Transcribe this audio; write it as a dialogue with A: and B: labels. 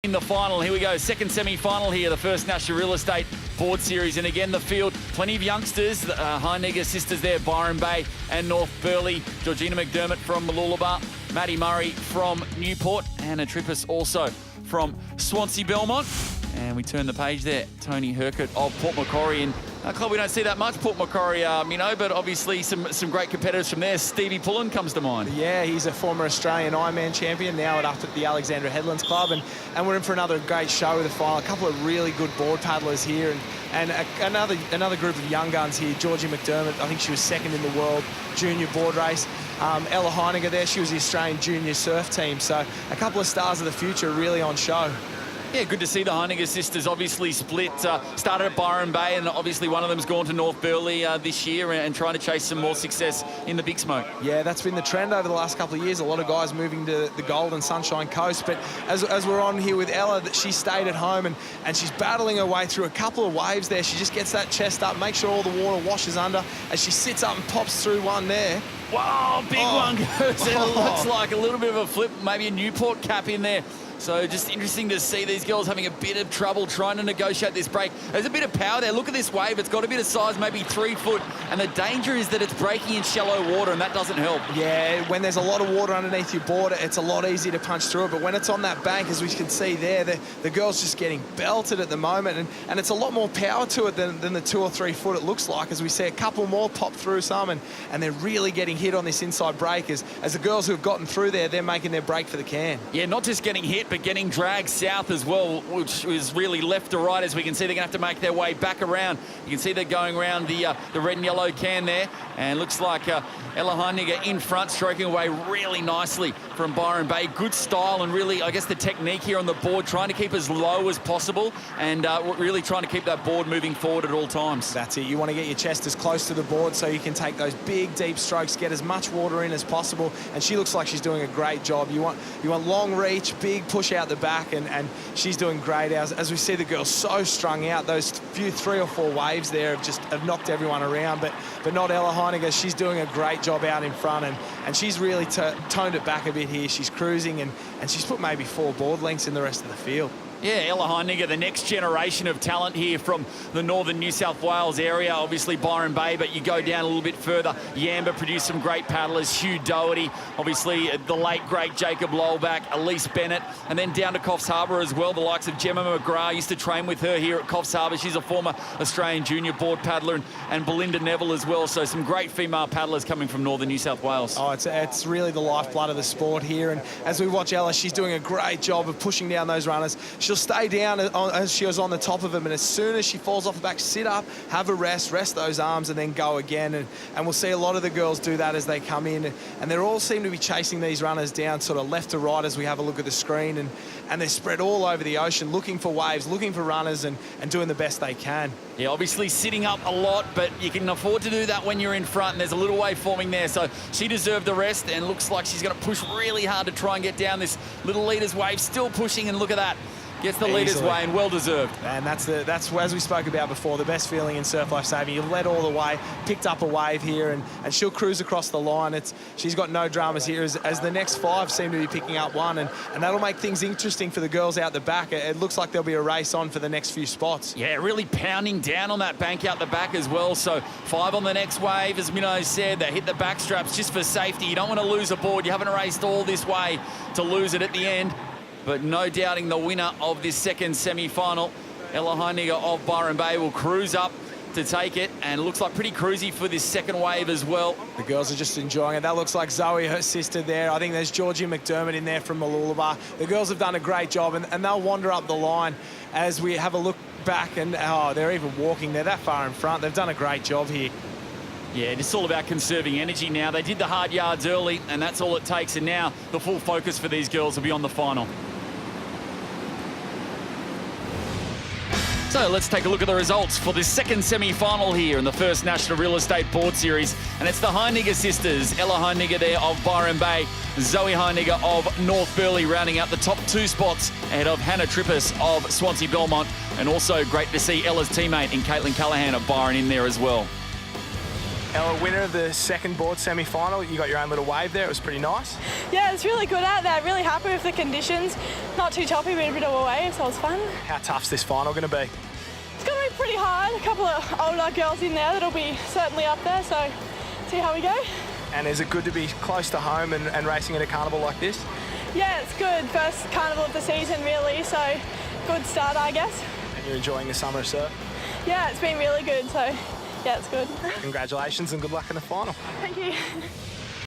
A: In the final, here we go, second semi-final here, the first National Real Estate Board Series. And again, the field, plenty of youngsters, Heinegger sisters there, Byron Bay and North Burleigh, Georgina McDermott from Mooloolaba, Maddie Murray from Newport, Hannah Trippis also from Swansea Belmont. And we turn the page there, Tony Hercott of Port Macquarie. And a club we don't see that much, Port Macquarie, but obviously some great competitors from there. Stevie Pullen comes to mind.
B: Yeah, he's a former Australian Ironman champion, now up at the Alexandra Headlands Club. And we're in for another great show with the final. A couple of really good board paddlers here. And another group of young guns here. Georgie McDermott, I think she was second in the world junior board race. Ella Heinegger there, she was the Australian junior surf team. So a couple of stars of the future really on show.
A: Yeah, good to see the Heinegger sisters obviously split. Started at Byron Bay, and obviously one of them's gone to North Burleigh this year and trying to chase some more success in the Big Smoke.
B: Yeah, that's been the trend over the last couple of years. A lot of guys moving to the Gold and Sunshine Coast. But as we're on here with Ella, that she stayed at home and she's battling her way through a couple of waves there. She just gets that chest up, makes sure all the water washes under as she sits up and pops through one there.
A: Wow, big one goes. It looks like a little bit of a flip, maybe a Newport cap in there. So just interesting to see these girls having a bit of trouble trying to negotiate this break. There's a bit of power there. Look at this wave. It's got a bit of size, maybe 3 foot. And the danger is that it's breaking in shallow water, and that doesn't help.
B: Yeah, when there's a lot of water underneath your board, it's a lot easier to punch through it. But when it's on that bank, as we can see there, the girl's just getting belted at the moment. And it's a lot more power to it than the 2 or 3 foot it looks like, as we see a couple more pop through some. And they're really getting hit on this inside break. As the girls who have gotten through there, they're making their break for the can.
A: Yeah, not just getting hit, but getting dragged south as well, which is really left to right. As we can see, they're going to have to make their way back around. You can see they're going around the red and yellow can there, and looks like Ella Heinegger in front, stroking away really nicely from Byron Bay. Good style and really, I guess, the technique here on the board, trying to keep as low as possible and really trying to keep that board moving forward at all times.
B: That's it. You want to get your chest as close to the board so you can take those big, deep strokes, get as much water in as possible. And she looks like she's doing a great job. You want long reach, big push out the back, and she's doing great. As we see the girls so strung out, those few 3 or 4 waves there have knocked everyone around, but not Ella Heinegger. She's doing a great job out in front, and she's really toned it back a bit here. She's cruising, and she's put maybe 4 board lengths in the rest of the field.
A: Yeah, Ella Heinegger, the next generation of talent here from the northern New South Wales area. Obviously Byron Bay, but you go down a little bit further. Yamba produced some great paddlers. Hugh Doherty, obviously the late, great Jacob Lowback, Elise Bennett, and then down to Coffs Harbour as well. The likes of Gemma McGrath, used to train with her here at Coffs Harbour. She's a former Australian junior board paddler, and Belinda Neville as well. So some great female paddlers coming from northern New South Wales.
B: Oh, it's really the lifeblood of the sport here. And as we watch Ella, she's doing a great job of pushing down those runners. She'll stay down as she was on the top of them, and as soon as she falls off the back, sit up, have a rest those arms, and then go again. And we'll see a lot of the girls do that as they come in, and they all seem to be chasing these runners down sort of left to right as we have a look at the screen, and they're spread all over the ocean looking for waves, looking for runners, and doing the best they can.
A: Yeah, obviously sitting up a lot, but you can afford to do that when you're in front, and there's a little wave forming there, so she deserved the rest, and looks like she's going to push really hard to try and get down this little leaders wave, still pushing, and look at that. Gets the leader's way, and well deserved.
B: And that's as we spoke about before, the best feeling in surf life saving. You led all the way, picked up a wave here, and she'll cruise across the line. She's got no dramas here as the next 5 seem to be picking up one, and that'll make things interesting for the girls out the back. It looks like there'll be a race on for the next few spots.
A: Yeah, really pounding down on that bank out the back as well. So 5 on the next wave, as Minnow said, they hit the back straps just for safety. You don't want to lose a board. You haven't raced all this way to lose it at the end. But no doubting the winner of this second semi-final, Ella Heinegger of Byron Bay, will cruise up to take it, and it looks like pretty cruisy for this second wave as well.
B: The girls are just enjoying it. That looks like Zoe, her sister there. I think there's Georgie McDermott in there from Mooloolaba. The girls have done a great job, and they'll wander up the line as we have a look back, and they're even walking. They're that far in front. They've done a great job here.
A: Yeah, it's all about conserving energy now. They did the hard yards early, and that's all it takes, and now the full focus for these girls will be on the final. So let's take a look at the results for the second semi-final here in the first National Real Estate Board Series. And it's the Heinegger sisters, Ella Heinegger there of Byron Bay, Zoe Heinegger of North Burleigh rounding out the top 2 spots ahead of Hannah Trippis of Swansea Belmont. And also great to see Ella's teammate in Caitlin Callahan of Byron in there as well.
B: Ella, winner of the second board semi-final, you got your own little wave there. It was pretty nice.
C: Yeah, it's really good out there. Really happy with the conditions. Not too choppy, but a bit of a wave, so it was fun.
B: How tough's this final going to be?
C: It's going to be pretty hard. A couple of older girls in there that'll be certainly up there, so see how we go.
B: And is it good to be close to home and racing at a carnival like this?
C: Yeah, it's good. First carnival of the season, really, so good start, I guess.
B: And you're enjoying the summer surf?
C: Yeah, it's been really good, so yeah, it's good.
B: Congratulations and good luck in the final.
C: Thank you.